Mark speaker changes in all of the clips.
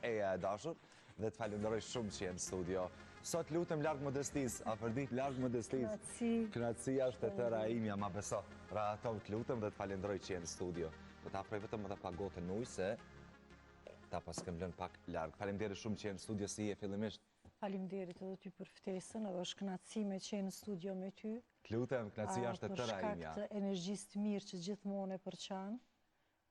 Speaker 1: Eja e dashur, dhe të falenderoj shumë që jenë në studio. Sot lutem larg modestis, Afrodit, larg modestis. Kënaqësia është e tëra imja, ma beso. Pra ato të lutem dhe të falenderoj që jenë në studio. Do ta aproj vetëm edhe pa gotën ujë se ta pas kem lënë pak larg. Faleminderit shumë që jenë në studio, si je fillimisht.
Speaker 2: Faleminderit edhe ty për ftesën, edhe është kënaqësi me që jenë në studio me ty.
Speaker 1: Të lutem, kënaqësia është e tëra imja.
Speaker 2: Për shkak të energjisë të mirë që gjithmonë e përçan.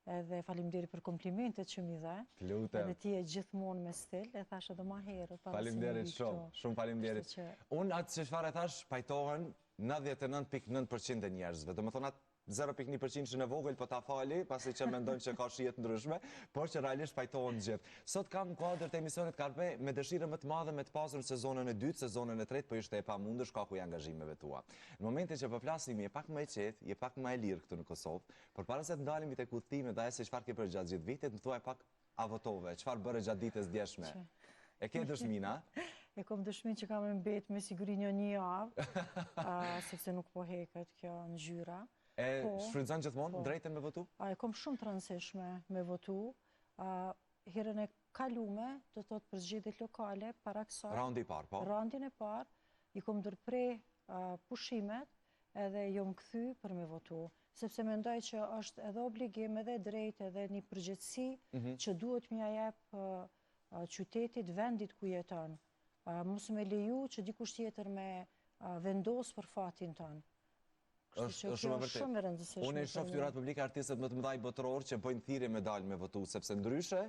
Speaker 2: Edhe faleminderit për komplimentet që mi dha.
Speaker 1: Të lutem.
Speaker 2: Edhe ti e gjithmonë me stil, e thash edhe më herët.
Speaker 1: Faleminderit shumë faleminderit. Unë atë që çfarë thash, pajtohen 99.9% e njerëzve. Domethënë atë 0.1% që në vogël po ta fali, pasi që mendojnë që ka shijet ndryshme, por që realisht pajtohen gjithë. Sot kam kuadër të emisionit Karpe me dëshirë më të madhe me të pasur sezonën e dytë, sezonën e tretë, po ishte e pamundër shkaku i angazhimeve tua. Në momentin që po flasim, je pak më e qetë, je pak më e lirë këtu në Kosovë, por para se të ndalim tek udhëtimet dhe se çfarë ke bërë gjatë gjithë vitit, më thuaj pak a votove, çfarë bëre gjatë ditës djeshme. E ke dëshmina?
Speaker 2: E kam dëshmin që kam mbet me siguri një javë, sepse nuk po heket kjo ngjyra.
Speaker 1: E shfrytëzon gjithmonë drejtën me votu?
Speaker 2: E kom shumë të rëndësishme me votu. Herën e kalume, do të thotë për zgjedhjet lokale, para kësaj.
Speaker 1: Raundi i parë, po.
Speaker 2: Raundin e parë, i kom ndërprer pushimet edhe jom kthy për me votu. Sepse mendoj që është edhe obligim, edhe drejtë, edhe një përgjegjësi që duhet m'ia jep qytetit, vendit ku jeton. Mos me leju që dikush tjetër me vendos për fatin tonë.
Speaker 1: Është shumë e rëndësishme. Unë e shoh tyrat publike artistët më të mëdhaj botëror që bëjnë thirrje me dalë me votu, sepse ndryshe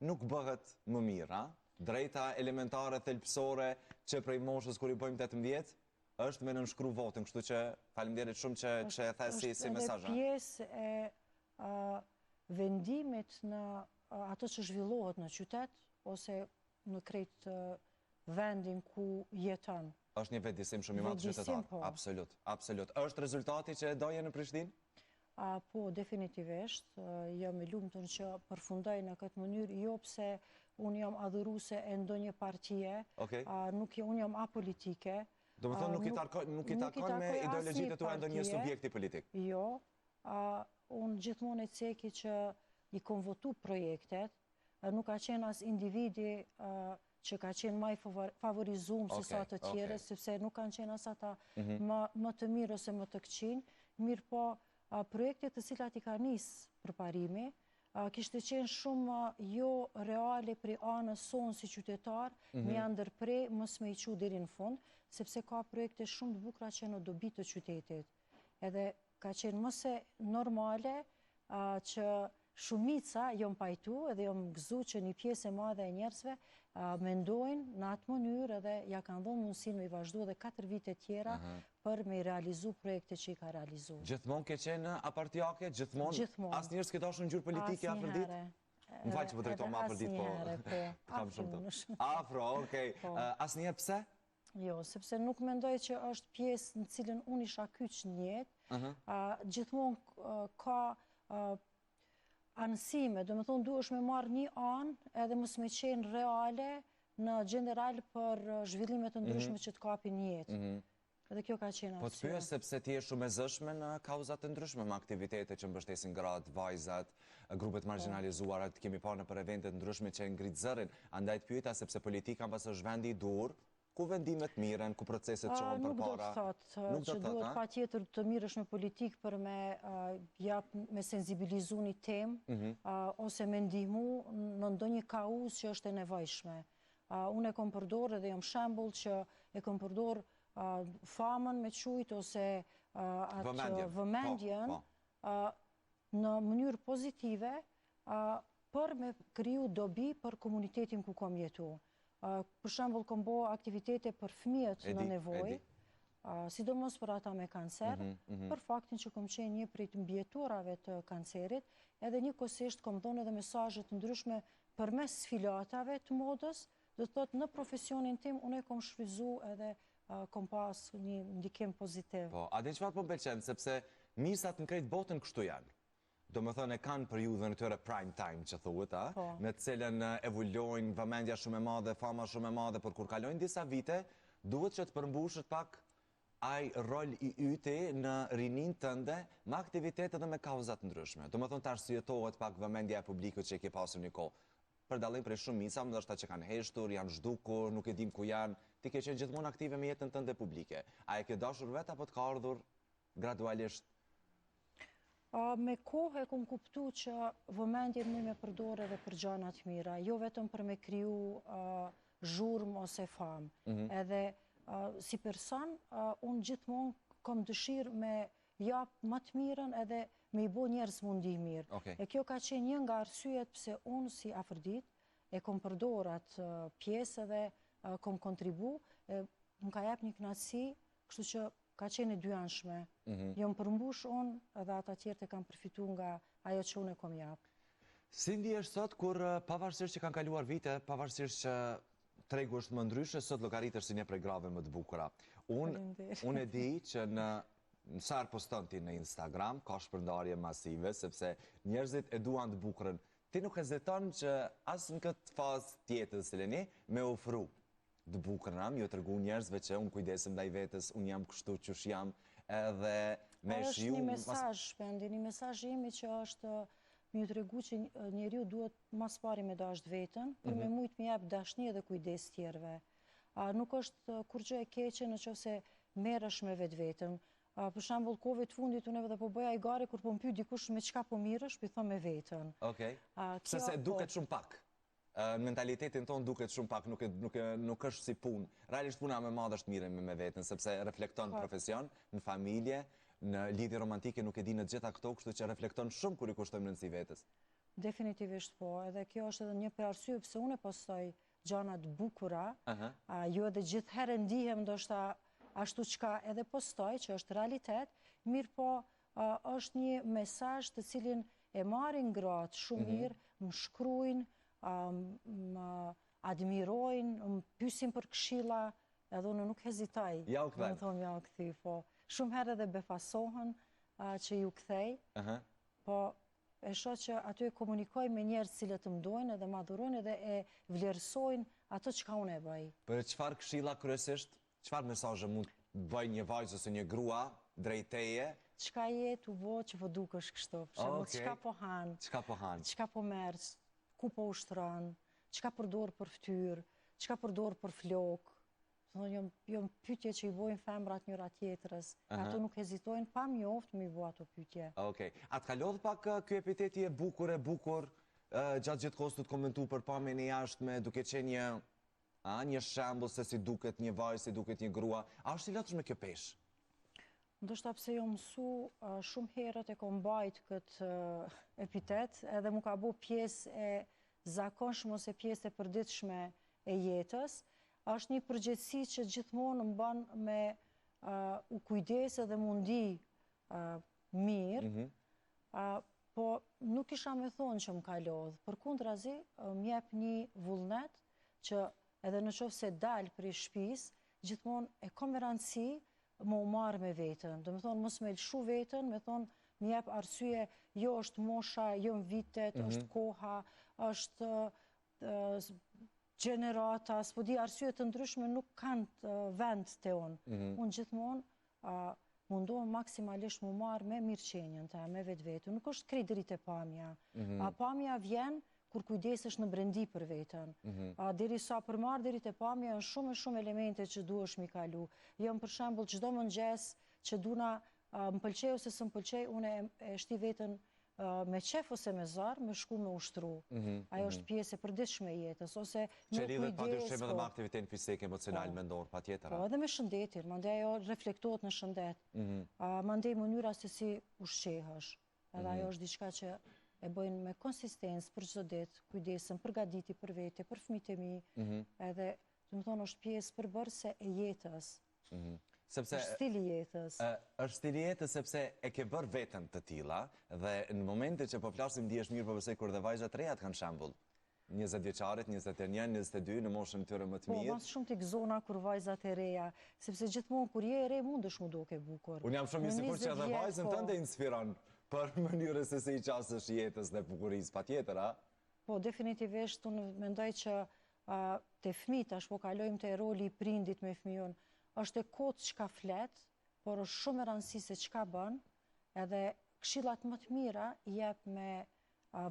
Speaker 1: nuk bëhet më mirë, drejta elementare, thelbësore që prej moshës kur i bëjmë 18 është me nënshkru votën, kështu që faleminderit shumë që e the si mesazh.
Speaker 2: Është pjesë e vendimit në ato që zhvillohet në qytet ose në krejt vendin ku jeton.
Speaker 1: Është një vetëdijsim shumë i madh qytetar. Absolut, absolut. Është rezultati që doje në Prishtinë?
Speaker 2: Po, definitivisht. Jam i lumtur që përfundoj në këtë mënyrë, jo pse unë jam adhuruese e ndonjë partie, unë jam apolitike.
Speaker 1: Domethënë nuk i takon me ideologjitë tua ndonjë subjekti politik.
Speaker 2: Jo, unë gjithmonë e ceki që i kom votu projektet, nuk ka qenë as individi që ka qenë maj favorizum se sa të tjere, sepse nuk kanë qenë as ata më të mirë ose më të këqinj, mirë po projekte të cilat i ka nisë përparimi, kishte qenë shumë jo reale pri anës sonë si qytetar, me janë ndërprej, mos me i qu deri në fund, sepse ka projekte shumë të bukura që në dobi të qytetit. Edhe ka qenë mëse normale që shumica jom pajtu edhe jom gëzu që një pjesë e madhe e njerëzve mendojnë në atë mënyrë edhe ja kanë dhënë mundësinë me i vazhdu edhe 4 vite tjera për me i realizu projekte që i ka realizu.
Speaker 1: Gjithmonë ke qenë apartijake? Gjithmonë? As njërës ke dashur në gjyrë politike Afrodit? Më falë që po drejtojmë Afrodit, po. Afro, okej. As njerë pse?
Speaker 2: Jo, sepse nuk mendoj që është pjesë në cilën unë isha kyç në jetë. Gjithmonë ka anësime, do me thonë duhesh me marrë një anë edhe mos me qenë reale në general për zhvillimet të ndryshme që të kapin jetë. Edhe kjo ka qenë arsye.
Speaker 1: Po të pyes sepse ti je shumë e zëshme në kauzat të ndryshme, me aktivitete që mbështesin gratë, vajzat, grupet marginalizuara, të kemi parë në për eventet ndryshme që ngrit zërin. Andaj të pyeta sepse politika mbas është vendi i dur, ku vendimet miren, ku proceset qohen për para?
Speaker 2: Nuk do të thotë që duhet pa tjetër të mirësh me politikë për me sensibilizu një temë, ose me ndihmu në ndonjë kauz që është e nevojshme. Unë e kom përdor edhe jam shembull që e kom përdor famën me qujt ose vëmendjen në mënyrë pozitive për me kriju dobi për komunitetin ku kom jetu. Për shembull, kom bo aktivitete për fëmijët në nevojë, sidomos për ata me kancer, për faktin që kom qenë një prej të mbjeturave të kancerit, edhe njëkohësisht kom dhënë edhe mesazhe të ndryshme përmes sfilatave të modës, do të thotë në profesionin tim unë e kom shfryzu edhe kom pas një ndikim pozitiv.
Speaker 1: Po, a din çfarë po m'pëlqen, sepse nisat në krejt botën kështu janë. Do më thënë e kanë periudhën e tyre prime time që thuhet, në të cilën evulojnë vëmendja shumë e madhe, fama shumë e madhe, por kur kalojnë disa vite, duhet që të përmbushët pak ai rol i yti në rinin tënde me aktivitetet dhe me kauzat ndryshme. Do më thënë të arsyetohet pak vëmendja e publikut që i ke pasur një kohë. për dallim prej shumica, ndoshta që kanë heshtur, janë zhdukur, nuk e dim ku janë. Ti ke qenë gjithmonë aktive me jetën tënde publike. A e ke dashur vetë apo të ka ardhur gradualisht?
Speaker 2: Me kohë e kom kuptu që vëmendjen një me përdore dhe për gjanat mira, jo vetëm për me kriju zhurmë ose famë. Edhe si person, unë gjithmonë kom dëshirë me japë më të mirën edhe me i bo njerëz mundi mirë. E kjo ka qenë një nga arsyet pëse unë si Afërdit e kom përdorat pjesë edhe kom kontribu, më ka jep një knatësi, kështu që ka qenë e dyanshme. Jo më përmbush unë edhe ata tjerë të kam përfitu nga ajo që unë e kom japë.
Speaker 1: Si ndihesh sot kur pavarësisht që kanë kaluar vite, pavarësisht që tregu është më ndryshe, sot llogaritesh si një prej grave më të bukura. Unë e di që në sa poston ti në Instagram, ka shpërndarje masive, sepse njerëzit e duan të bukurën. Ti nuk heziton që as në këtë fazë tjetër, Seleni, me ofru të bukurën, ju t'regu njerëzve që unë kujdesem ndaj vetes, unë jam kështu qysh jam, edhe me shiu...
Speaker 2: është një mesazh, Shpendi, një mesazh jemi që është më ju t'regu që njeriu duhet mas pari me dasht vetën, për me mujt me jap dashni edhe kujdes tjerve. Nuk është kur gjë e keqe në qofse merresh me vetveten. Për shembull, kohëve të fundit unë edhe po bëja i gari kur po mpyet dikush me çka po mirësh, i them me veten.
Speaker 1: Okej. Sepse duket shumë pak. Mentalitetin ton duket shumë pak, nuk është si punë. Realisht puna më e madhe është mirë me veten, sepse reflekton në profesion, në familje, në lidhje romantike, nuk e di në të gjitha këto, kështu që reflekton shumë kur i kushtojmë rëndësi vetes.
Speaker 2: Definitivisht po, edhe kjo është edhe një për arsye pse unë postoj gjana të bukura, ju edhe gjithherë ndihem ndoshta ashtu qka edhe postoj, që është realitet, mirë po është një mesazh të cilin e marrin gratë shumë mirë, më shkruajnë, më admirojnë, më pyesin për këshilla, edhe unë nuk hezitoj.
Speaker 1: Ja u kthej.
Speaker 2: Më thonë ja u kthej, po. Shumë herë edhe befasohen që ju kthej, po e shoh që aty e komunikoj me njerëz cilët më dojnë edhe më adhurojnë edhe e vlerësojnë ato çka unë e bëj.
Speaker 1: Për çfarë këshilla kryesisht? Çfarë mesazhe mund të bëj një vajzë ose një grua drejt teje?
Speaker 2: Çka je tu bo që po dukesh kështu? Për shembull, çka po han?
Speaker 1: Çka po han?
Speaker 2: Çka po merr? Ku po ushtron? Çka përdor për fytyrë? Çka përdor për flok? Jo pyetje që i bojnë femrat njëra tjetrës. Ato nuk hezitojnë pa mjoft me i bo ato pyetje.
Speaker 1: Okej. A të ka lodh pak ky epiteti e bukur gjatë gjithë kohës të komentu për pamjen e jashtme, duke qenë një shembull se si duket një vajzë, si duket një grua. A është i lotësh me kjo peshë?
Speaker 2: Ndoshta pse jo mësu shumë herët e kom mbajt këtë epitet, edhe mu ka bu pjesë e zakonshme ose pjesë e përditshme e jetës. Është një përgjegjësi që gjithmonë më bën me u kujdes edhe mundi mirë, po nuk isha me thonë që më ka lodhë. Përkundrazi, më jep një vullnet që edhe në qoftë se dalë prej shtëpisë, gjithmonë e kam me rëndësi më u marrë me vetën. Do me thonë, mos me lëshu vetën, me thonë, më jep arsye, jo është mosha, jo në vitet, është koha, është gjenerata, s'po di arsye të ndryshme nuk kanë vend të unë. Unë gjithmonë mundohem maksimalisht më marrë me mirëqenjen të me vetë. Nuk është krejt dritë e pamja. Pamja vjen kur kujdesesh në brendi për vetën. Deri sa përmarr deri te pamja janë shumë elemente që duhesh mi kalu. Jam për shembull çdo mëngjes që duna më pëlqej ose s'm pëlqej, unë e shti veten me qef ose me zar, me shku me ushtru. Ajo është pjesë e përditshme e jetës, ose
Speaker 1: që lidhet padyshim edhe me aktivitetin fizik, emocional, mendor, patjetër.
Speaker 2: Po, edhe me shëndetin, mandej ajo reflektohet në shëndet. Mandej mënyra se si ushqehesh. Edhe ajo është diçka që e bëjnë me konsistencë për çdo ditë, kujdesem, përgatiti për vete, për fëmijët e mi, edhe, do të thonë, është pjesë përbërëse e jetës. Është stili jetës.
Speaker 1: Është stili jetës sepse e ke bërë veten të tilla dhe në momentin që po flasim ndihesh mirë përse kur dhe vajzat reja kanë shembull. 20 vjeçarit, 21, 22 në moshën tyre më të mirë.
Speaker 2: Po, mas shumë t'i gëzona kur vajzat e reja, sepse gjithmonë kur je e re mundesh mu duke bukur.
Speaker 1: Unë jam shumë i sigurt që edhe vajzën tënde inspiron për mënyrën se si i qasësh jetës dhe bukurisë, patjetër, a?
Speaker 2: Po, definitivisht unë mendoj që te fëmijët tash po kalojmë te roli i prindit me fëmijën. Është e kotë çka flet, por është shumë e rëndësishme se çka bën, edhe këshillat më të mira i jep me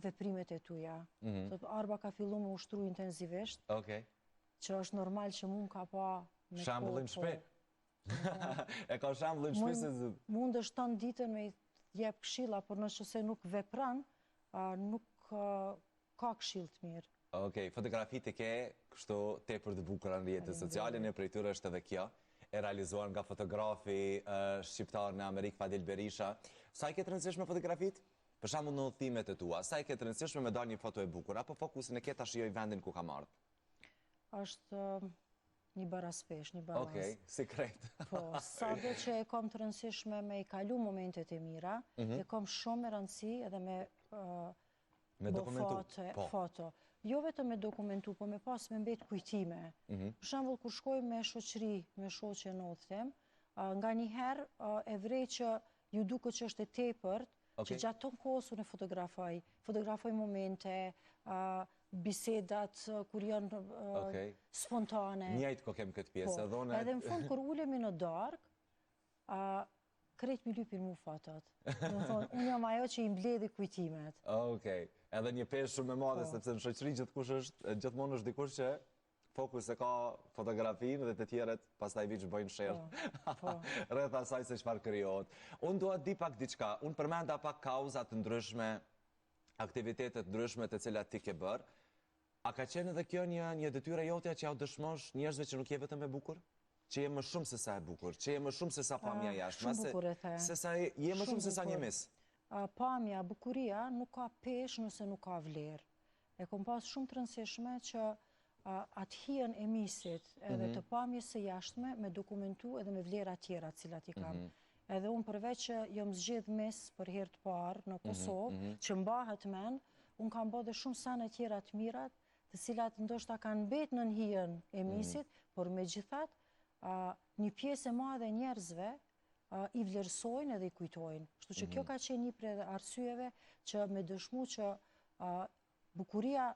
Speaker 2: veprimet e tuja. Arba ka fillu me ushtru intenzivisht, që është normal që mund ka pa me
Speaker 1: Shambullin shpe. E ka shambullin shpe se...
Speaker 2: Mund është të në ditën me jep këshilla, por nëse se nuk vepran, nuk ka këshill të mirë.
Speaker 1: Okej, fotografit e ke kështu tepër të bukura në rrjetet sociale, në prej tyre është edhe kjo, e realizuar nga fotografi shqiptar në Amerikë, Fadil Berisha. Sa i ke të rëndësishme fotografit? Për shembull në udhëtimet e tua, sa i ke të rëndësishme me dalë një foto e bukur, apo fokusin e ke ta shijoj vendin ku ka marrë?
Speaker 2: Është një baraspesh, një balans.
Speaker 1: Okej, sekret.
Speaker 2: Po, sado që e kam të rëndësishme me i kalu momentet e mira, e kam shumë e rëndësi edhe me bo foto. Jo vetëm me dokumentu, po me pas me mbet kujtime. Për shembull, kur shkoj me shoqëri, me shoqe në udhëtim, nga një herë e vrej që ju duket që është e tepërt, që gjatë të kohës unë fotografoj momente, bisedat kur janë spontane.
Speaker 1: Njajtë ko kem këtë pjesë.
Speaker 2: Edhe në fund, kur ulemi në darkë, krejt mi lypin mu fotot. Unë jam ajo që i mbledhi kujtimet.
Speaker 1: Okej, edhe një peshë shumë e madhe, sepse në shoqëri gjithmonë është dikush që fokus e ka fotografinë dhe të tjeret pastaj vijë bëjnë share rreth asaj se çfarë krijohet. Unë dua të di pak diçka. Unë përmenda pak kauza të ndryshme, aktivitete të ndryshme të cilat ti ke bërë. A ka qenë edhe kjo një detyrë jote që ja u dëshmosh njerëzve që nuk je vetëm e bukur? Që je më shumë se sa e bukur, që je më shumë se sa pamja jashtme, je më shumë se sa një mis.
Speaker 2: Pamja, bukuria nuk ka peshë nëse nuk ka vlerë. E kom pas shumë të rëndësishme që atë hien e misit edhe të pamjes së jashtme me dokumentu edhe me vlera tjera cilat i kam. Edhe unë përveç që jam zgjedh mis për herë të parë në Kosovë, që mbahet men, unë kam bërë dhe shumë sane tjera të mirat, të cilat ndoshta kanë mbet në hien e misit, por me gjithat, një pjesë e madhe njerëzve i vlerësojnë edhe i kujtojnë. Shtu që kjo ka qenë një prej arsyeve që me dëshmu që bukuria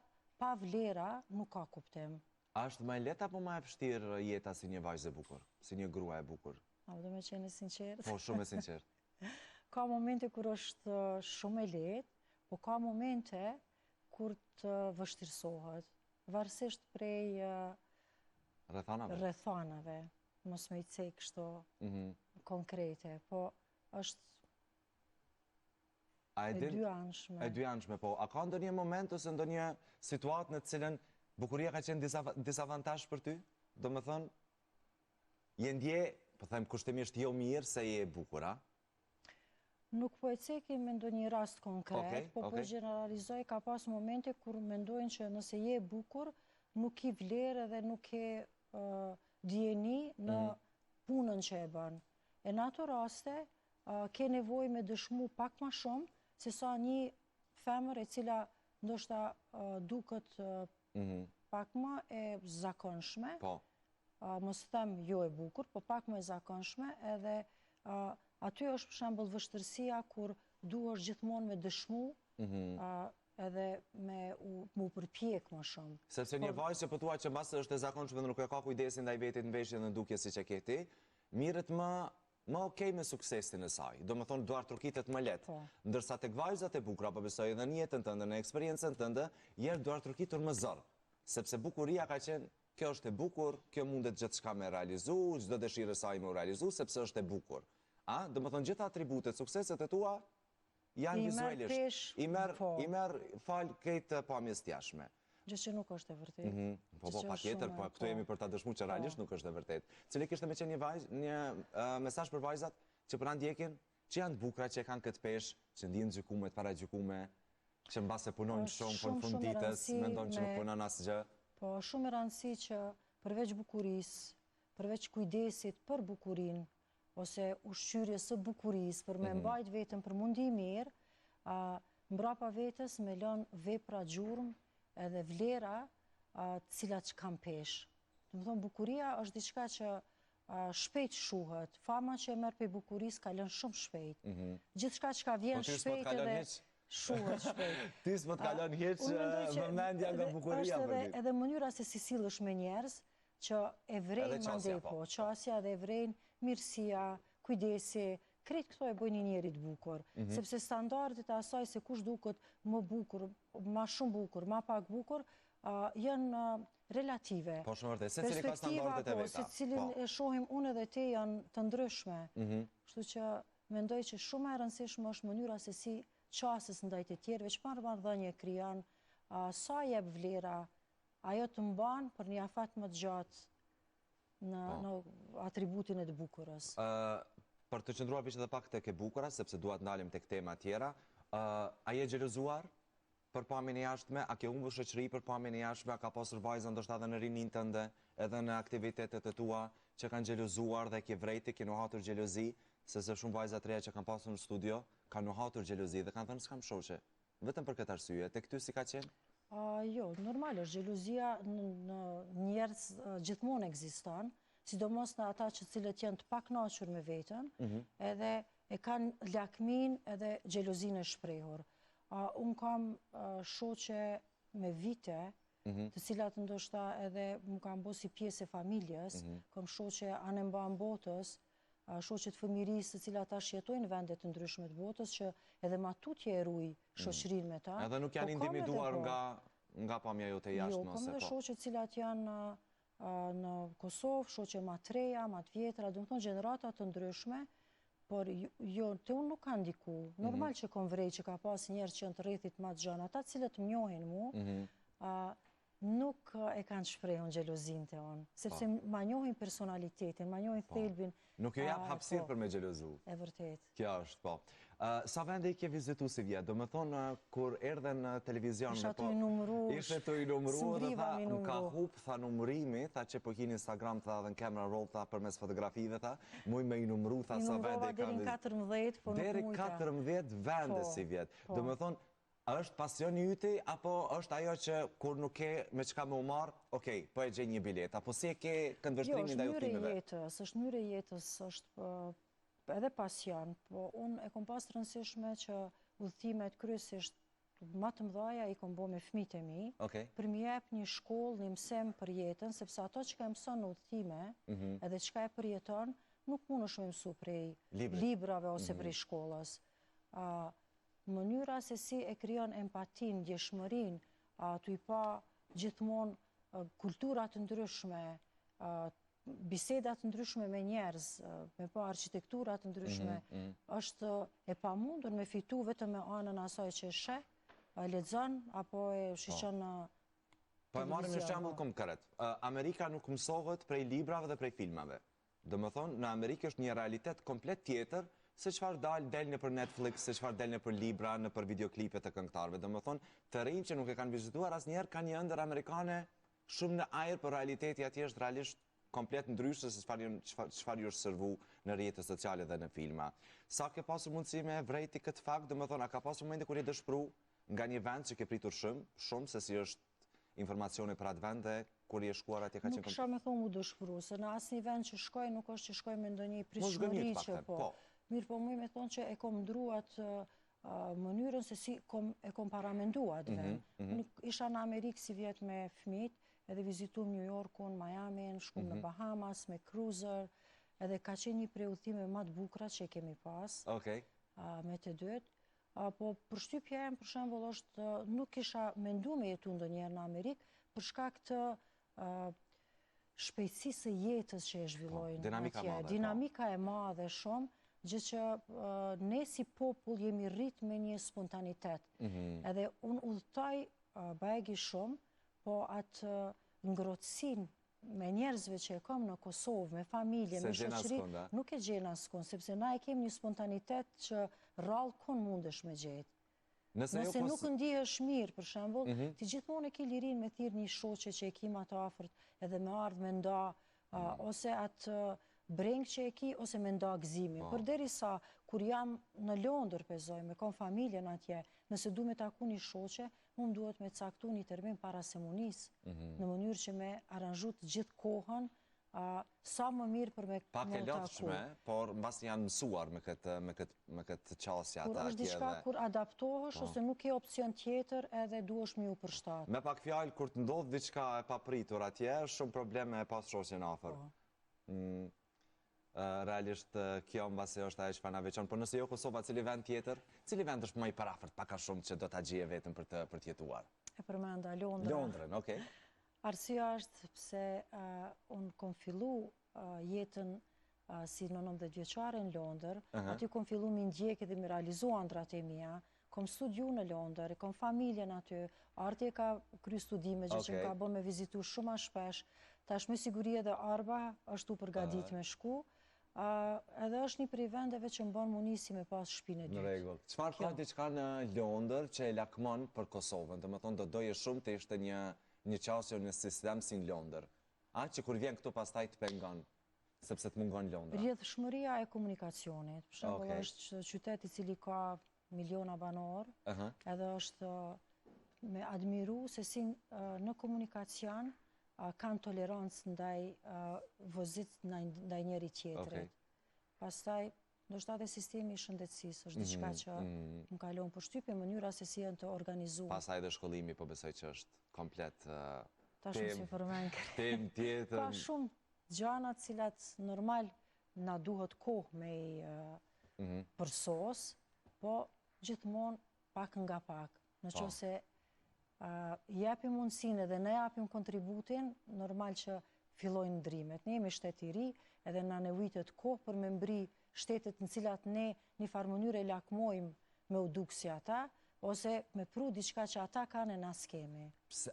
Speaker 2: pa vlera nuk ka kuptim.
Speaker 1: A është më e lehtë apo më e vështirë jeta si një vajzë e bukur, si një grua e bukur?
Speaker 2: A do me qenë sinqert?
Speaker 1: Po, shumë e sinqert.
Speaker 2: Ka momente kur është shumë e lehtë, po ka momente kur të vështirësohet. Varësisht prej rrethanave, mos me i cek kështu konkrete, po është e dyanshme.
Speaker 1: E dyanshme, po. A ka ndonjë moment ose ndonjë situatë në cilën bukuria ka qenë disavantazh për ty? Do me thënë, je ndje, po them kushtimisht jo mirë se je e bukur, a?
Speaker 2: Nuk po e cekim me ndonjë rast konkret, po po generalizoj, ka pas momente kur mendojnë që nëse je e bukur, nuk i vlerë dhe nuk e dijeni në punën që e bën. E në ato raste, ke nevojë me dëshmu pak ma shumë, se sa një femër e cila ndoshta duket pak ma e zakonshme, mos them jo e bukur, po pak ma e zakonshme, edhe aty është për shembull vështirësia kur duhesh gjithmonë me dëshmu, edhe me u përpjek më shumë.
Speaker 1: Sepse një vajzë që po thua që mbas është e zakonshme dhe nuk e ka kujdesin ndaj vetit në veshje dhe ndukje siç e ke ti, mirët më okej me suksesin e saj. Do me thonë duartrukitet më letë. Ndërsa tek vajzat e bukura, po besoj edhe në jetën tënde, në eksperiencën tënde, je duartrukitur më zor. Sepse bukuria ka qenë, kjo është e bukur, kjo mundet gjithçka me realizu, çdo dëshirë e saj me realizu, sepse është e bukur. Do me thonë gjitha atributet, sukseset e tua janë vizualisht. I merr fal këtë pamjes tjashme.
Speaker 2: Gjë që nuk është e vërtet.
Speaker 1: Po, pa tjetër, po këtu jemi për ta dëshmu që realisht nuk është e vërtet. Cili kishte me qenë një mesazh për vajzat që për ndjekin, që janë të bukura, që kanë këtë peshë, që ndjen gjykume, të paraqykume, që mbase punojnë shumë, po në fund ditës mendon që nuk punon asgjë.
Speaker 2: Po, shumë e rëndësi që përveç bukurisë, përveç kujdesit për bukurinë, ose ushqyrjes së bukurisë, për me mbajt vetën për mundi mirë, mbrapa vetës me lënë vepra gjurmë edhe vlera cilat që kam peshë. Të më thonë, bukuria është diçka që shpejt shuhet. Fama që e merë për bukurisë ka lënë shumë shpejt. Gjithçka që ka vjen shpejt edhe shuhet shpejt.
Speaker 1: Ti s'po të kalon hiç vëmendja nga bukuria për ti.
Speaker 2: Edhe mënyra se si sillesh me njerëz që e vrejnë mandej po. Qasja dhe e vrejnë mirësia, kujdesi, Kretë këto e bëjnë një njerit bukur, sepse standardet e asaj se kush duket më bukur, ma shumë bukur, ma pak bukur, janë relative.
Speaker 1: Po shumë vërtet, se cili ka standardet e veta.
Speaker 2: Se cilin e shohim unë edhe te janë të ndryshme. Kështu që mendoj që shumë e rëndësishme është mënyra se si qasës ndaj të tjerëve, që marrëdhënie krijan, sa jep vlera, ajo të mban për një afat më të gjatë në atributin e të bukurës.
Speaker 1: Për të qëndruar vishë dhe pak tek e bukura, sepse duat ndalim tek tema tjera, a je gjelozuar për pamjen e jashtme? A ke humbur shoqëri për pamjen e jashtme? A ka pasur vajza ndoshta edhe në rinin tënde, edhe në aktivitetet e tua që kanë gjelozuar dhe ke vrejti, ke nuhatur gjelozi, se shumë vajza të reja që kanë pasur në studio, kanë nuhatur gjelozi dhe kanë thënë s'kam shoqe. Vetëm për këtë arsye, tek ty si ka qenë?
Speaker 2: Jo, normal është, gjelozia në njerëz gjithmonë ekziston, sidomos në ata që cilët janë të pakënaqur me veten, edhe e kanë lakmin edhe gjelozinë e shprehur. Unë kam shoqe me vite, të cilat ndoshta edhe më kanë bërë si pjesë e familjes, kam shoqe anë mban botës, shoqe të fëmirisë të cilat tash jetojnë në vende të ndryshme të botës, që edhe matutje e ruaj shoqërinë me ta.
Speaker 1: Edhe nuk janë intimiduar nga pamja jote jashtë,
Speaker 2: Jo, kam edhe shoqe të cilat janë në Kosovë, shoqe ma të reja, ma të vjetra, do të thonë gjenerata të ndryshme, por jo, të unë nuk ka ndiku. Normal që kom vrej që ka pas njerëz që janë të rrethit ma të gjanë, ata cilët më njohin mu, nuk e kanë shprehun gjelozin të unë, sepse ma njohin personalitetin, ma njohin thelbin.
Speaker 1: Nuk ju jap hapësirë për me gjelozu.
Speaker 2: E vërtet.
Speaker 1: Kjo është, po. Sa vende i ke vizitu si vjetë? Do me thonë, kur erdhe në televizion...
Speaker 2: Isha të i numru...
Speaker 1: Ishe të i numru dhe tha, më ka hup, tha numrimi, tha që po kini Instagram, tha dhe në camera roll, tha për mes fotografive, tha, muj me i numru, tha sa vende i ka vizitu.
Speaker 2: I numrova deri 14, po nuk mujta.
Speaker 1: Deri 14 vende si vjetë. Do me thonë, është pasioni yti, apo është ajo që kur nuk ke me qka me umarë, okej, po e gjej një bilet, apo si e ke këndvështrimin dhe udhëtimeve?
Speaker 2: Jo, është mënyre jetës, është edhe pasion, po unë e kom pas të rëndësishme që udhëtimet kryesisht ma të mëdhaja i kom bo me fëmijët e mi, për më jep një shkollë, një mësim për jetën, sepse ato që ka mëson në udhëtime, edhe që ka e përjeton, nuk mund është me mësu prej librave ose prej shkollës. Mënyra se si e kryon empatin, djeshmërin, të i pa gjithmonë kulturat të ndryshme, bisedat të ndryshme me njerëz, me pa arkitekturat të ndryshme, është e pamundur me fitu vetëm me anën asaj që sheh, lexon apo e shiqon në televizion.
Speaker 1: Po e marrim një shembull konkret. Amerika nuk mësohet prej librave dhe prej filmave. Do me thonë, në Amerikë është një realitet komplet tjetër se qëfar del në për Netflix, se qëfar del në për libra, në për videoklipet të këngëtarve. Do me thonë, të rinjë që nuk e kanë vizituar asë njerë, ka një ëndër amerikane shumë në ajrë, për realiteti atje është realisht komplet ndryshë se qëfar ju është servu në rjetët sociale dhe në filma. Sa ke pasur mundësi me vrejti këtë fakt, do me thonë, a ka pasur momente kur je dëshpru nga një vend që ke pritur shumë, se si është informacione për atë vend dhe kur je shkuar atje ka qenë...
Speaker 2: Nuk kisha me thonë mu dëshpru, se në asë një vend që shkoj, nuk është që shkoj me ndonjë prishmëri që po. Mirë po mu me thonë që e kom ndruat mënyrën se si e kom paramenduat vend. Isha në Amerikë si vjetë me fëmijët, edhe vizitum New Yorkun, Miami, shkum në Bahamas, me cruiser, edhe ka qenë një prej udhëtime më të bukura që kemi pas, me të dytë. Po përshtypja e për shembull është, nuk isha mendu me jetu ndonjëherë në Amerikë, për shkak të shpejtësisë së jetës që e zhvillojnë atje. Dinamika e madhe shumë, gjë që ne si popull jemi rrit me një spontanitet. Edhe unë udhëtoj bajegi shumë, po atë ngrohtësin me njerëzve që e kam në Kosovë, me familje, me shoqëri, nuk e gjen askund, sepse na e kemi një spontanitet që rrallë kon mundesh me gjetë. Nëse nuk ndihesh mirë, për shembull, ti gjithmonë e ke lirinë me thirr një shoqe që e kim ato afërt, edhe me ardh me nda, ose atë breng që e ki, ose me nda gëzimi. Përderisa, kur jam në Londër pezoj, me kam familjen atje, nëse du me taku një shoqe, unë duhet me caktu një termin para semunis, në mënyrë që me aranjut gjithë kohën, sa më mirë për me taku.
Speaker 1: Pak e lodhshme, por mbas janë mësuar me këtë qasja.
Speaker 2: Kur është diçka kur adaptohesh, ose nuk ke opcion tjetër, edhe duhesh me u përshtat.
Speaker 1: Me pak fjalë, kur të ndodh diçka e papritur atje, shumë probleme e pas shoqen afër. realisht kjo mbasi është ajo që na veçon, por nëse jo Kosova, cili vend tjetër, cili vend është më i parafort, pak a shumë që do ta gjejë vetëm për të jetuar?
Speaker 2: E përmenda Londra.
Speaker 1: Londrën, okay.
Speaker 2: Arsyeja është pse unë kom fillu jetën si në 19 vjeçare në Londër, aty kom fillu mi ndjekë dhe mi realizu ëndrat e mia, kom studiu në Londër, kom familjen aty, arti e ka kry studime, gjë që më ka bën me vizitu shumë a shpesh, tash me siguri edhe Arba është tu përgadit me shku, edhe është një prej vendeve që më bën munisi me pas shtëpinë e dytë.
Speaker 1: Në rregull. Çfarë ka diçka në Londër që e lakmon për Kosovën? Domethënë do doje shumë të ishte një qasje në sistem si në Londër. Që kur vjen këtu pastaj të pengon, sepse të mungon Londra.
Speaker 2: Rrjedhshmëria e komunikacionit. Për shembull është qytet i cili ka miliona banor, edhe është me admiru se si në komunikacion kanë tolerancë ndaj vozit ndaj njëri tjetrit. Pastaj, ndoshta edhe sistemi i shëndetësisë është diçka që më kalon përshtypje, mënyra se si janë të organizuar.
Speaker 1: Pastaj edhe shkollimi, po besoj që është komplet
Speaker 2: tem
Speaker 1: tjetër.
Speaker 2: Ka shumë gjana të cilat normal na duhet kohë me i përsos, po gjithmonë pak nga pak. Në qoftë japim mundësinë dhe ne japim kontributin, normal që fillojnë ndrimet. Ne jemi shtet i ri, edhe na nevojitet kohë për me mbri shtetet në cilat ne një farë mënyrë e lakmojmë me u duk si ata, ose me pru diçka që ata kanë e na s'kemi.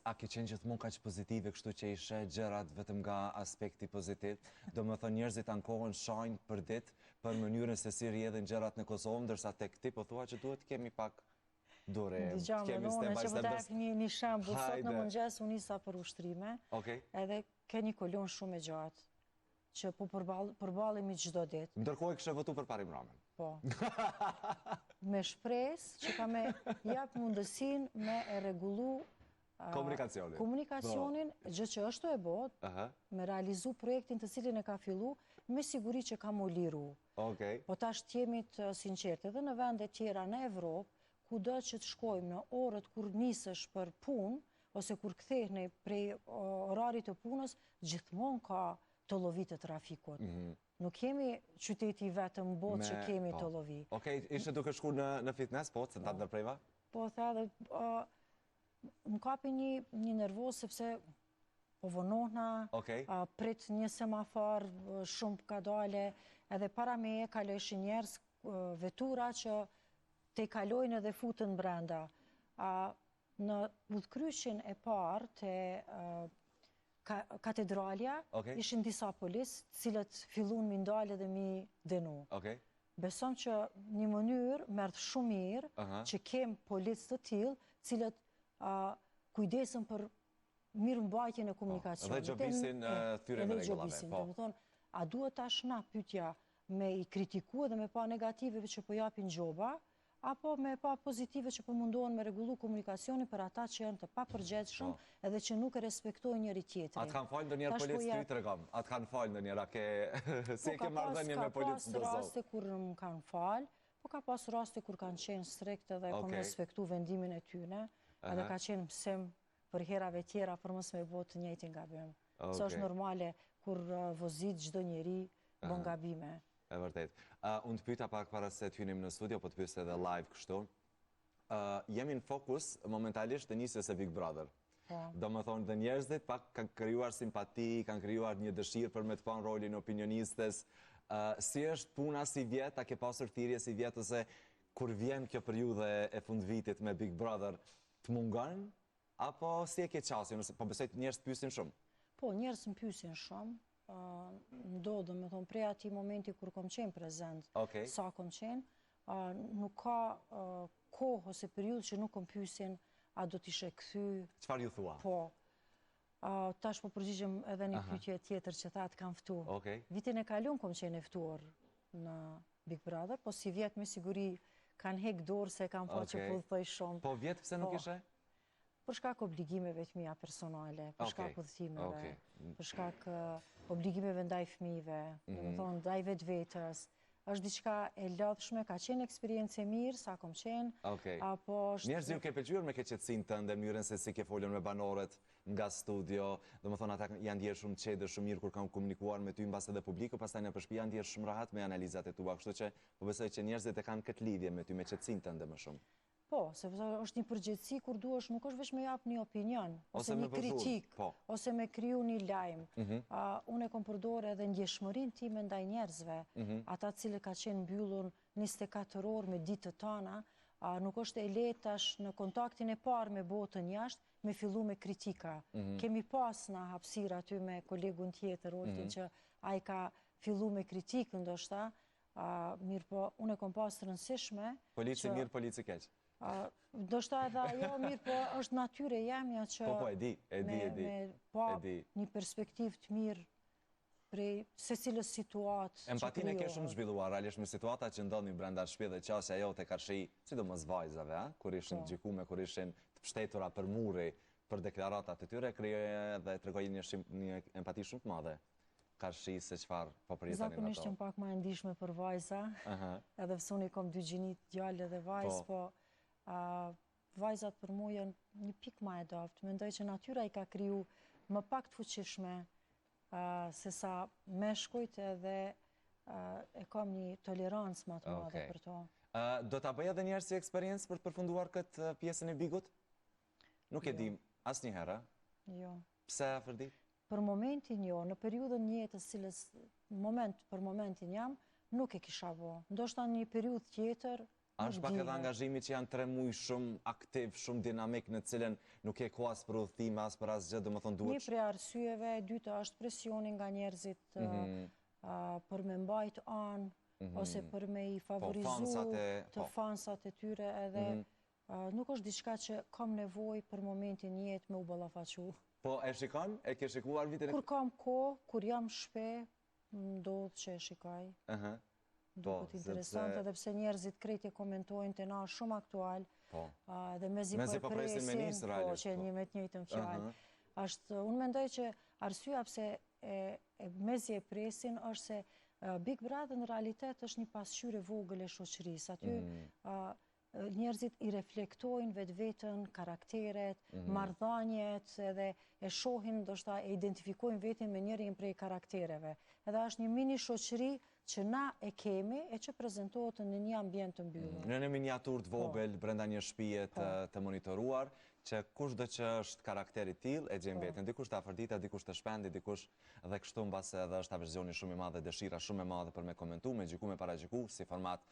Speaker 1: A ke qenë gjithmonë kaq pozitive, kështu që i sheh gjërat vetëm nga aspekti pozitiv? Domethënë njerëzit ankohen shajnë për ditë për mënyrën se si rrjedhin gjërat në Kosovë, ndërsa tek ti po thua që duhet kemi pak dore.
Speaker 2: Kemi step by step. Që po të një shembull, sot në mëngjes unë isa për ushtrime, edhe ke një kolon shumë e gjatë, që po përballemi çdo ditë.
Speaker 1: Ndërkohë kishe votu për Parim Ramën.
Speaker 2: Po. Me shpresë që ka me jap mundësinë me e rregullu komunikacionin, gjë që është e botë, me realizu projektin të cilin e ka fillu, me siguri që ka mu liru. Po tash t'jemi të sinqertë, edhe në vende tjera në Evropë, kudo që të shkojmë në orët kur nisësh për punë, ose kur kthehni prej orarit të punës, gjithmonë ka të lovi të trafikut. Nuk kemi qyteti vetëm botë që kemi të lovi.
Speaker 1: Ishte duke shku në fitness, po, se ta ndërprejva?
Speaker 2: Po, the edhe, më kapi një nervoz, sepse po vonohna, prit një semafor, shumë ka dale, edhe para me e kalojshin njerëz vetura që te kalojnë edhe futën brenda. Në udhkryqin e parë të katedralja, ishin disa polis, cilët fillun mi ndalë dhe mi denu. Besom që një mënyrë mërtë shumë mirë, që kem polis të tillë, cilët kujdesën për mirë mbajtjen e komunikacionit.
Speaker 1: Dhe gjobisin thyre në regullave.
Speaker 2: A duhet tash na pyetja me i kritikua dhe me pa negative që po japin gjoba, apo me pa pozitive që po mundohen me rregullu komunikacionin për ata që janë të papërgjegjshëm edhe që nuk e respektojnë njëri tjetrin.
Speaker 1: Atë kanë falë ndonjëherë policë ty tregom. Atë kanë falë ndonjëherë, si ke marrëdhënie me policën në Kosovë?
Speaker 2: Ka pas raste kur më kanë falë, po ka pas raste kur kanë qenë strikt edhe kam respektu vendimin e tyre, edhe ka qenë mësim për herave tjera për mos me bëu të njëjtin gabim. Sa është normale kur vozit çdo njeri bën gabime.
Speaker 1: E vërtet. Unë të pyta pak para se të hynim në studio, po të pyes edhe live kështu. Jemi në fokus momentalisht të nisjes së Big Brother. Do më thonë dhe njerëzit pak kanë krijuar simpati, kanë krijuar një dëshirë për me të panë rolin opinionistes. Si është puna si vjet, a ke pasur thirrje si vjet, ose kur vjen kjo periudhë e fundvitit me Big Brother, të mungon? Apo si e ke qasjen? Po besoj njerëz të pyesin shumë.
Speaker 2: Po, njerëz më pyesin shumë. Ndodhë, me thonë, prej ati momenti kur kom qenë prezent, sa kom qenë, nuk ka kohë ose periudhë që nuk kom pyesin a do t'ishe kthy.
Speaker 1: Çfarë ju thua?
Speaker 2: Po. Tash po përgjigjem edhe një pyetje tjetër që thatë kam ftu. Vitin e kalon kom qenë e ftuar në Big Brother, po si vjet me siguri kanë hek dorë se kam po që udhëtoj shumë.
Speaker 1: Po vjet pse nuk ishe?
Speaker 2: Për shkak obligimeve të mia personale, për shkak udhëtimeve, për shkak obligimeve ndaj fëmijëve, domethënë ndaj vetvetes, është diçka e lodhshme, ka qenë eksperiencë e mirë, sa kom qenë, apo është...
Speaker 1: Njerëz ju ke pëlqyer me këtë qetësinë tënde, mënyrën se si ke folur me banorët nga studio, domethënë ata janë ndjerë shumë qetë, shumë mirë kur kanë komunikuar me ty mbas edhe publiku, pastaj në shtëpi janë ndjerë shumë rahat me analizat e tua, kështu që po besoj që njerëzit e kanë këtë lidhje me ty, me qetësinë tënde më shumë.
Speaker 2: Po, sepse është një përgjithësi kur duhesh, nuk është vetëm me jap një opinion, ose një kritik, ose me kriju një lajm. Unë e kom përdorur edhe ndjeshmërinë time ndaj njerëzve, ata cilët ka qenë mbyllur 24 orë me ditët tona, nuk është e lehtë tash në kontaktin e parë me botën jashtë me fillu me kritika. Kemi pas në hapësirë aty me kolegun tjetër, Oltin, që ai ka fillu me kritikë ndoshta, mirë po, unë e kom pas të rëndësishme.
Speaker 1: Polici mirë, polici keq.
Speaker 2: Ndoshta edhe ajo mirë, po është natyre jemja që me pa një perspektiv të mirë prej se cilës situatë.
Speaker 1: Empatinë e ke shumë zhvilluar, realisht me situata që ndodhin brenda shtëpisë dhe qasja jote ka shi, sidomos vajzave, kur ishin gjikume, kur ishin të pështetura për muri, për deklaratat e tyre, krijoi dhe tregoi një empati shumë të madhe. Ka shi se çfarë po përjetonin ato.
Speaker 2: Zakonisht jam pak më e ndihshme për vajza, edhe pse unë kam 2 gjinit, djalë dhe vajzë, po vajzat për mua janë një pikë më e doptë. Mendoj që natyra i ka kriju më pak të fuqishme se sa meshkujt, edhe e kam një tolerancë më të madhe për to.
Speaker 1: Do ta bëj edhe një herë si eksperiencë për të përfunduar këtë pjesën e Bigut? Nuk e di asnjëherë.
Speaker 2: Jo.
Speaker 1: Pse Afërdit?
Speaker 2: Për momentin jo, në periudhën një jetës cilës për momentin jam, nuk e kisha bo. Ndoshta një periudhë tjetër,
Speaker 1: është pak edhe angazhimi që janë 3 muaj shumë aktiv, shumë dinamik, në cilën nuk e ko as për udhëtime, as për asgjë, domethënë duhet.
Speaker 2: Një prej arsyeve, dyta është presioni nga njerëzit për me mbajt anë, ose për me i favorizu të fansat e tyre, edhe nuk është diçka që kam nevojë për momentin jetë me u ballafaqu.
Speaker 1: Po e shikon? E ke shikuar vitin e...
Speaker 2: Kur kam kohë, kur jam shpe, ndodh që e shikaj. Duket interesant, edhe pse njerëzit krejt e komentojnë të na shumë aktual, dhe mezi përpresin, që një me të njëjtën fjalë. Unë mendoj që arsyeja pse mezi e presin është se Big Brother në realitet është një pasqyrë e vogël e shoqërisë. Aty njerëzit i reflektojnë vetveten, karakteret, marrëdhëniet, edhe e shohin, ndoshta e identifikojnë veten me njërin prej karaktereve. Edhe është një mini shoqëri që na e kemi e që prezentohet në një ambient të mbyllur.
Speaker 1: Në një miniatur të vogël, brenda një shtëpie të monitoruar, që kushdo që është karakteri tillë e gjen veten, dikush të afërdita, dikush të shpendi, dikush dhe kështu mbase edhe është aversioni shumë i madh dhe dëshira shumë e madhe për me komentu, me gjiku, me paragjiku si format,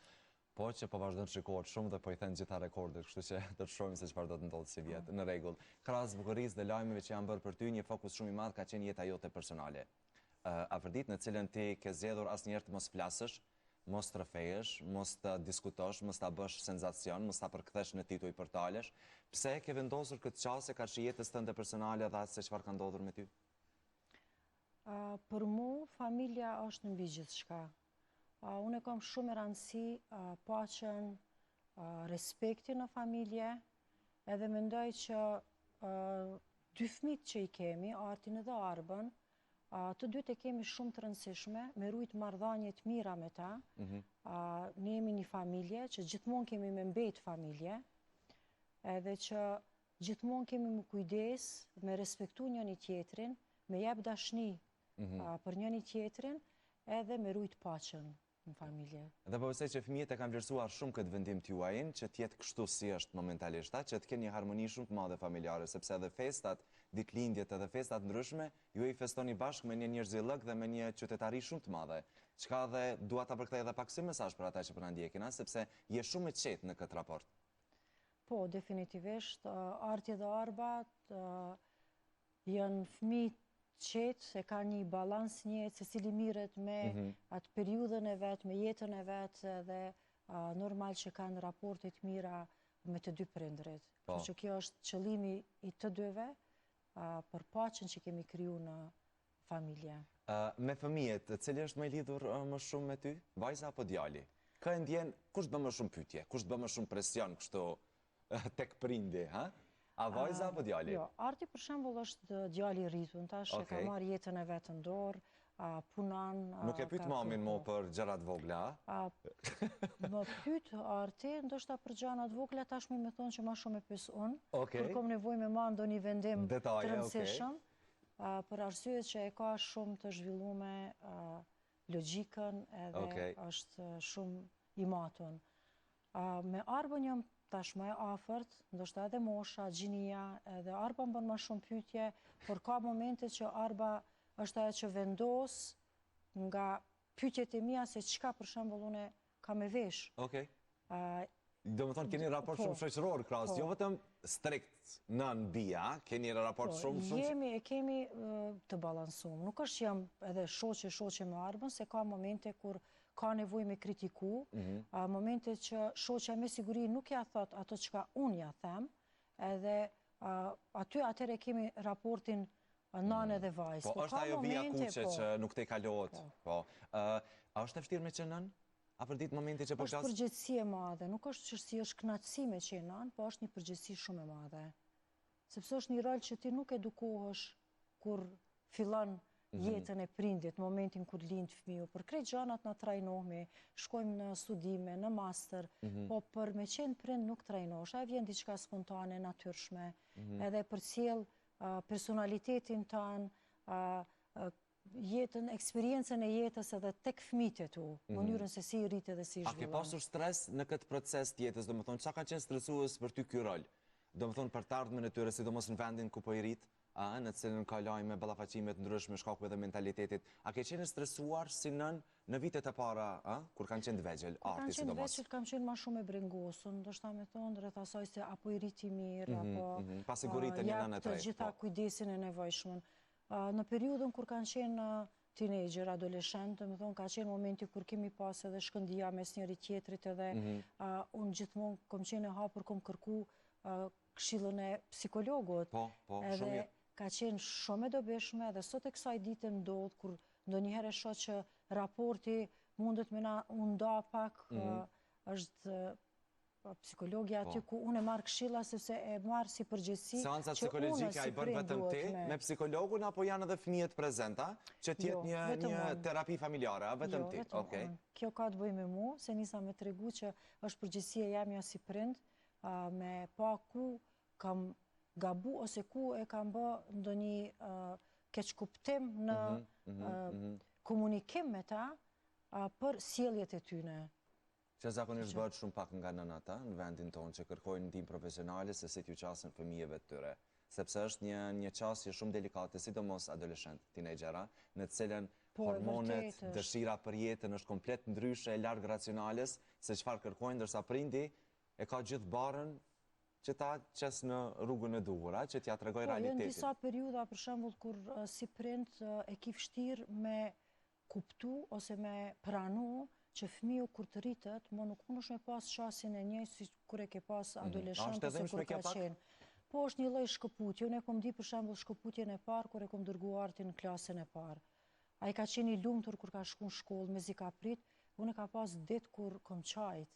Speaker 1: po që po vazhdon të shikohet shumë dhe po i thënë gjitha rekordet, kështu që do të shohim se çfarë do të ndodhë si vjet. Në rregull. Krahas bukurisë dhe lajmeve që janë bërë për ty, një fokus shumë i madh ka qenë jeta jote personale. Afërdit, në cilën ti ke zgjedhur asnjëherë të mos flasësh, mos të rrëfejesh, mos të diskutosh, mos ta bësh senzacion, mos ta përkthesh në tituj për të alesh. Pse ke vendosur këtë çështje ka jetës tënde personale dhe atë se çfarë ka ndodhur me ty?
Speaker 2: Për mua familja është mbi gjithçka. Unë e kam shumë rëndësi paqen, respektin në familje, edhe mendoj që 2 fëmijët që i kemi, Artin edhe Arbën, të dytë e kemi shumë të rëndësishme, me rujt marrëdhënie të mira me ta. Ne jemi një familje që gjithmonë kemi me mbet familje, edhe që gjithmonë kemi me kujdes, me respektu njëri tjetrin, me jep dashni për njëri tjetrin, edhe me rujt paqen në familje.
Speaker 1: Dhe po besoj që fëmijët e kanë vlerësuar shumë këtë vendim tuajin, që të jetë kështu si është momentalisht, që të kenë një harmoni shumë të madhe familjare, sepse edhe festat, ditëlindjet edhe festat ndryshme, ju i festoni bashkë me një njerëzillëk dhe me një qytetari shumë të madhe. Çka dhe dua ta përkthej edhe pak si mesazh për ata që po na ndjekin, sepse je shumë e qetë në këtë raport.
Speaker 2: Po, definitivisht, Arti dhe Arba janë fëmijë qetë, e ka një balans njëtë, se cili miret me atë periudhën e vetë, me jetën e vetë, dhe normal që kanë raportet mira me të dy prindrit. Që kjo është qëllimi i të dyve për paqen që kemi kriju në familje.
Speaker 1: Me fëmijët, cili është më i lidhur më shumë me ty? Vajza apo djali? Ka e ndjen, kush të bë më shumë pyetje, kush të bë më shumë presion, kështu tek prindi, ha? A vajza apo djali?
Speaker 2: Jo, Arti për shembull është djali i rritur, tash e ka marrë jetën e vetë në dorë, punan.
Speaker 1: Nuk e pyet mamin mo për gjërat vogla,
Speaker 2: Më pyet Arti, ndoshta për gjërat vogla tashmë më thonë që më shumë e pyes unë. Kur kam nevojë me marrë ndonjë vendim të rëndësishëm, për arsye që e ka shumë të zhvilluar logjikën edhe është shumë i matur. Me Arbën jam tashmë e afërt, ndoshta edhe mosha, gjinia, edhe Arba më bën më shumë pyetje, por ka momente që Arba është ajo që vendos nga pyetjet e mia se çka për shembull unë kam e vesh.
Speaker 1: Okej. Do më thonë, keni raport shumë shoqëror krahas, jo vetëm strikt nën-bija, keni raport shumë...
Speaker 2: Kemi të balansuar. Nuk është që jam edhe shoqe me Arbën, se ka momente kur ka nevojë me kritiku, momente që shoqja me siguri nuk ja thot ato çka unë ja them, edhe aty atëherë kemi raportin nanë dhe vajzë.
Speaker 1: Po, është ajo vija kuqe që nuk te kalohet. Po. A është e vështirë me qenë nën? A për ditë momenti që po
Speaker 2: është përgjegjësi e madhe, nuk është që si është kënaqësi me qenë nën, po është një përgjegjësi shumë e madhe. Sepse është një rol që ti nuk edukohesh kur fillon jetën e prindit, momentin kur lind fëmiu. Për krejt gjanat na trajnohemi, shkojmë në studime, në master, po për me qenë prind nuk trajnohesh. Ai vjen diçka spontane, natyrshme, edhe përcjell personalitetin tan, jetën, eksperiencën e jetës edhe tek fëmijët e tu, mënyrën se si i rritet dhe si i zhvillon.
Speaker 1: A ke pasur stres në këtë proces të jetës, do më thonë, çka ka qenë stresues për ty ky rol? Do më thonë, për të ardhmen e tyre, sidomos në vendin ku po i rrit, në cilën ka lajme, ballafaqime të ndryshme, shkaku edhe mentalitetit. A ke qenë stresuar si nën në vitet e para, kur kanë qenë të vegjël, Arti sidomos?
Speaker 2: Kur kanë qenë të vegjël, kam qenë më shumë e brengosur, ndoshta me thonë rreth asaj se apo i rriti mirë, apo
Speaker 1: pasiguritë një nën e
Speaker 2: të gjitha kujdesin e nevojshëm. Në periudhën kur kanë qenë teenager, adoleshentë, më thonë, ka qenë momenti kur kemi pas edhe shkëndia mes njëri tjetrit edhe unë gjithmonë kom qenë e hapur, kom kërku këshillën e psikologut.
Speaker 1: Po, shumë mirë.
Speaker 2: Ka qenë shumë e dobishme edhe sot e kësaj dite ndodh kur ndonjëherë e shoh që raporti mundet me na u nda pak, është psikologja aty ku unë e marrë këshilla sepse e marrë si përgjegjësi që unë si prind duhet me...
Speaker 1: Seanca psikologjike a i bën vetëm ti me psikologun apo janë edhe fëmijët prezenta që t'jetë një terapi familjare, vetëm ti?
Speaker 2: Jo, vetëm unë. Kjo ka të bëjë me mu, se nisa me tregu që është përgjegjësia jamja si prind, me pa ku kam gabu ose ku e kam bë ndonjë keqkuptim në komunikim me ta për sjelljet e tyne.
Speaker 1: Që zakonisht bëhet shumë pak nga nënat në vendin tonë që kërkojnë ndihmë profesionale se si t'ju qasin fëmijëve të tyre. Sepse është një qasje shumë delikate, sidomos adoleshent, tinegjera, në të cilën hormonet, dëshira për jetën është komplet ndryshe, larg racionales, se çfarë kërkojnë, ndërsa prindi e ka gjithë barën që ta qes në rrugën e duhur, që t'ja tregoj realitetin.
Speaker 2: Po, në disa periudha, për shembull, kur si prind e ki vështirë me kuptu ose me pranu që fëmiu kur të rritet, më nuk mundesh me pas qasin e njëjtë si kur e ke pas adoleshent ose kur ka qenë. Po është një lloj shkëputje. Unë e kom di për shembull shkëputjen e parë kur e kom dërguar Artin në klasën e parë. Ai ka qenë i lumtur kur ka shku në shkollë, mezi ka prit, unë ka pas ditë kur kom qajt.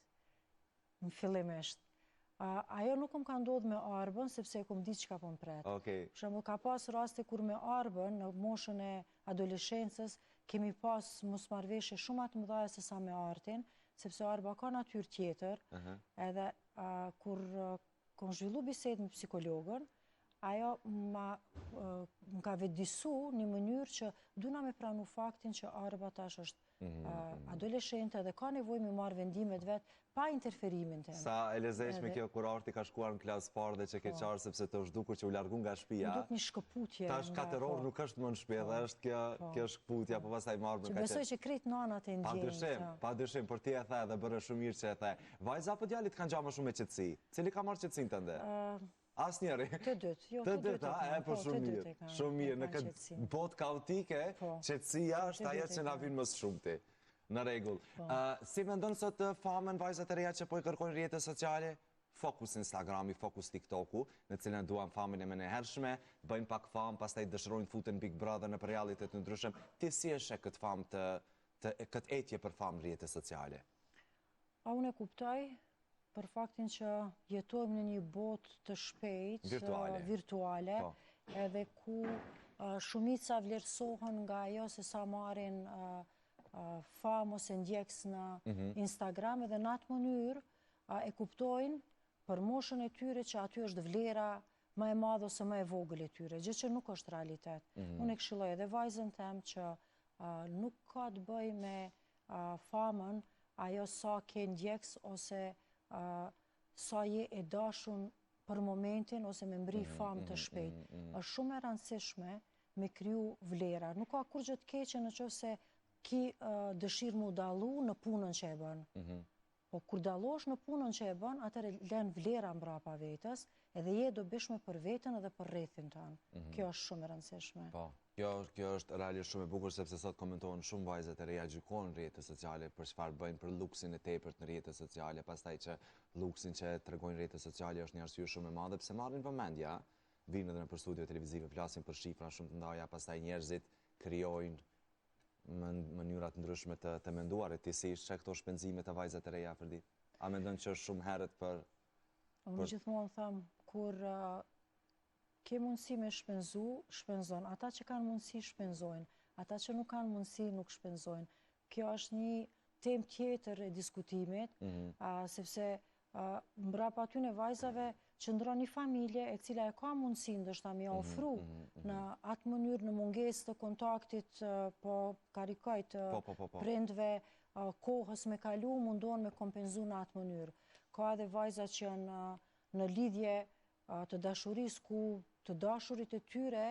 Speaker 2: Në fillimisht. Ajo nuk ka ndodhur me Arbën sepse e kom ditë çka po më pret. Për shembull ka pas raste kur me Arbën në moshën e adoleshencës kemi pas mosmarrveshje shumë të mëdha se sa me Artin, sepse Arba ka natyrë tjetër, edhe kur kom zhvillu bisedë me psikologën, ajo më ka vedisu një mënyrë që duna me pranu faktin që Arba tash është adoleshente dhe ka nevojë me marrë vendimet vetë pa interferimin të.
Speaker 1: Sa e lezeshme kjo kur Arti ka shkuar në klasë parë dhe që ke qarë sepse të është dukur që u largu nga shtëpia.
Speaker 2: Më duk një shkëputje.
Speaker 1: Tash 4 orë nuk është më në shtëpi dhe është kjo shkëputja, po pastaj marrë
Speaker 2: që besoj që krejt nanat e ndjenjë.
Speaker 1: Pa dyshim, por ti e the dhe bërë shumë mirë që e the. Vajza apo djalit kanë gjamë shumë me qetësi? Cili ka marrë qetësinë tënde? Asnjëri.
Speaker 2: Të dytë, jo të dytë.
Speaker 1: Po shumë mirë. Shumë mirë në këtë botë kaotike, qetësia është ajo që na vjen më shumti. Në rregull. Si mendon sot famën vajzat e reja që po i kërkojnë rrjete sociale? Fokus Instagrami, fokus TikToku, në cilën duan famën e menehershme, bëjnë pak famë, pastaj dëshirojnë futen Big Brother në realitet të ndryshëm. Ti si e sheh këtë famë këtë etje për famë rrjete sociale?
Speaker 2: Unë e kuptoj për faktin që jetojmë në një botë të shpejtë, virtuale, edhe ku shumica vlerësohen nga ajo se sa marrin famë ose ndjekës në Instagram edhe në atë mënyrë e kuptojnë për moshën e tyre që aty është vlera më e madhe ose më e vogël e tyre, gjë që nuk është realitet. Unë e këshilloj edhe vajzën tem që nuk ka të bëj me famën ajo sa ke ndjekës ose sa je e dashun për momentin ose me mbri famë të shpejt. Është shumë e rëndësishme me kriju vlera. Nuk ka kur gjë të keqe në qoftë se ki dëshirë mu dallu në punën që e bën. Po kur dallosh në punën që e bën, atëherë lën vlera mbrapa vetës, edhe je dobishme për veten edhe për rrethin tënd. Kjo është shumë e rëndësishme.
Speaker 1: Po, kjo është realisht shumë e bukur sepse sot komentohen shumë vajzat e reja gjykojnë rrjetet sociale për çfarë bëjnë për luksin e tepërt në rrjetet sociale, pastaj që luksin që tregojnë rrjetet sociale është një arsye shumë e madhe pse marrin vëmendje, vinë edhe në për studio televizive, flasin për shifra shumë të ndaja, pastaj njerëzit krijojnë mënyra të ndryshme të menduarit. Ti si që këto shpenzimet e vajzat e reja për ditë? A mendon që është shumë herët për...
Speaker 2: Unë gjithmonë them, kur ke mundësi me shpenzu, shpenzon. Ata që kanë mundësi shpenzojnë, ata që nuk kanë mundësi nuk shpenzojnë. Kjo është një temë tjetër e diskutimit, sepse mbrapa atyne vajzave qëndron një familje e cila e ka mundësi ndoshta me ofru në atë mënyrë në mungesë të kontaktit po karikoj të prindve kohës me kalu mundon me kompenzu në atë mënyrë. Ka edhe vajza që në lidhje të dashurisë ku të dashurit e tyre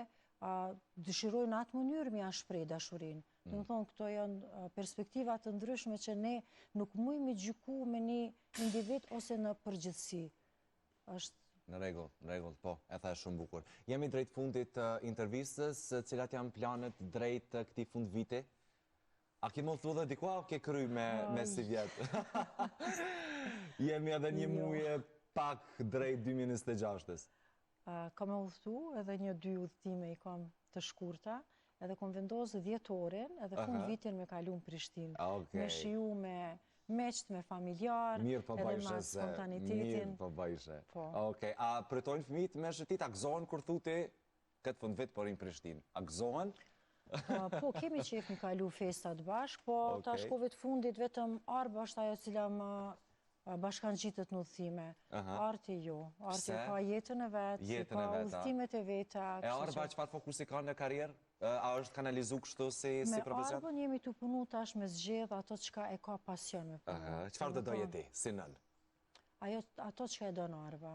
Speaker 2: dëshirojnë në atë mënyrë me shpreh dashurinë. Do të thonë, këto janë perspektiva të ndryshme që ne nuk mujmë gjyku me një individ ose në përgjithësi.
Speaker 1: Në rregull, po, e tha shumë bukur. Jemi drejt fundit të intervistës, cilat janë planet drejt këtij fund viti? A ke më thua dhe dikua o ke kry me si vjetë? Jemi edhe një muaj pak drejt 2026-ës.
Speaker 2: Kam e udhëtu edhe 1-2 udhëtime i kam të shkurta, edhe kom vendosë dhjetorin, edhe fund vitin me kalu në Prishtinë. Me shiju me meqt, me familjar, edhe ma spontanitetin.
Speaker 1: Mirë po bëjshe. A përtojnë fëmijët me shëtit, a gëzohen kur thuti këtë fund vit por në Prishtinë? A gëzohen?
Speaker 2: Po, kemi qef në kalu festat bashk, po ta shkovit fundit vetëm Arba është ajo cila më bashkan gjitët në udhëtime. Arti jo. Arti ka jetën e vetë, ka udhëtimet e veta.
Speaker 1: E Arba çfarë fokusi ka në karrierë? A është kanalizu kështu si profesion?
Speaker 2: Me Arbën jemi të punu tash me zgjedh ato çka e ka pasion me punu.
Speaker 1: Çfarë do doje ti, si nën?
Speaker 2: Ato çka e do në Arba.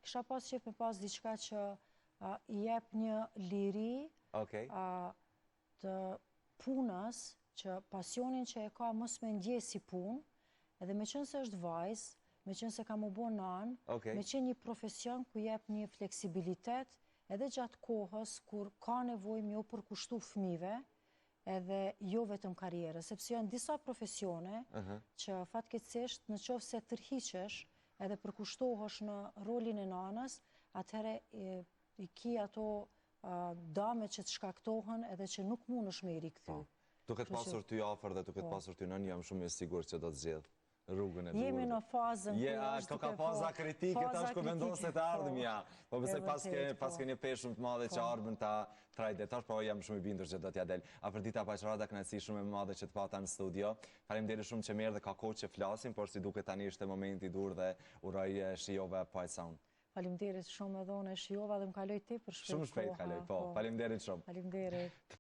Speaker 2: Kisha pas qef me pas diçka që i jep një liri të punës, që pasionin që e ka mos me ndje si punë, edhe me qenë se është vajzë, me qenë se ka më bo nanë, me qenë një profesion ku jep një fleksibilitet, edhe gjatë kohës kur ka nevojë me u përkushtu fëmijëve, edhe jo vetëm karrierë, sepse janë disa profesione që fatkeqësisht në qoftë se tërhiqesh edhe përkushtohesh në rolin e nanës, atëherë i ki ato dame që të shkaktohen edhe që nuk mundesh me i rikthy.
Speaker 1: Duket pasur ty afër dhe duket pasur ty nën, jam shumë i sigurt që do të zgjedh rrugën e duhur.
Speaker 2: Jemi në fazën
Speaker 1: ka faza kritike tash ku vendoset e ardhmja. Po besoj pas ke një peshë shumë të madhe që Arbën ta trajte tash, po jam shumë i bindur që do t'ja del. Afërdita Paqarada, kënaqësi shumë e madhe që të pata në studio. Faleminderit shumë që merr dhe ka kohë që flasim, por si duket tani është momenti i dur dhe uroj shijove Pai Sound.
Speaker 2: Faleminderit shumë edhe unë e shijova dhe më kaloi tepër shpejt.
Speaker 1: Shumë shpejt kaloi, po. Faleminderit shumë.
Speaker 2: Faleminderit.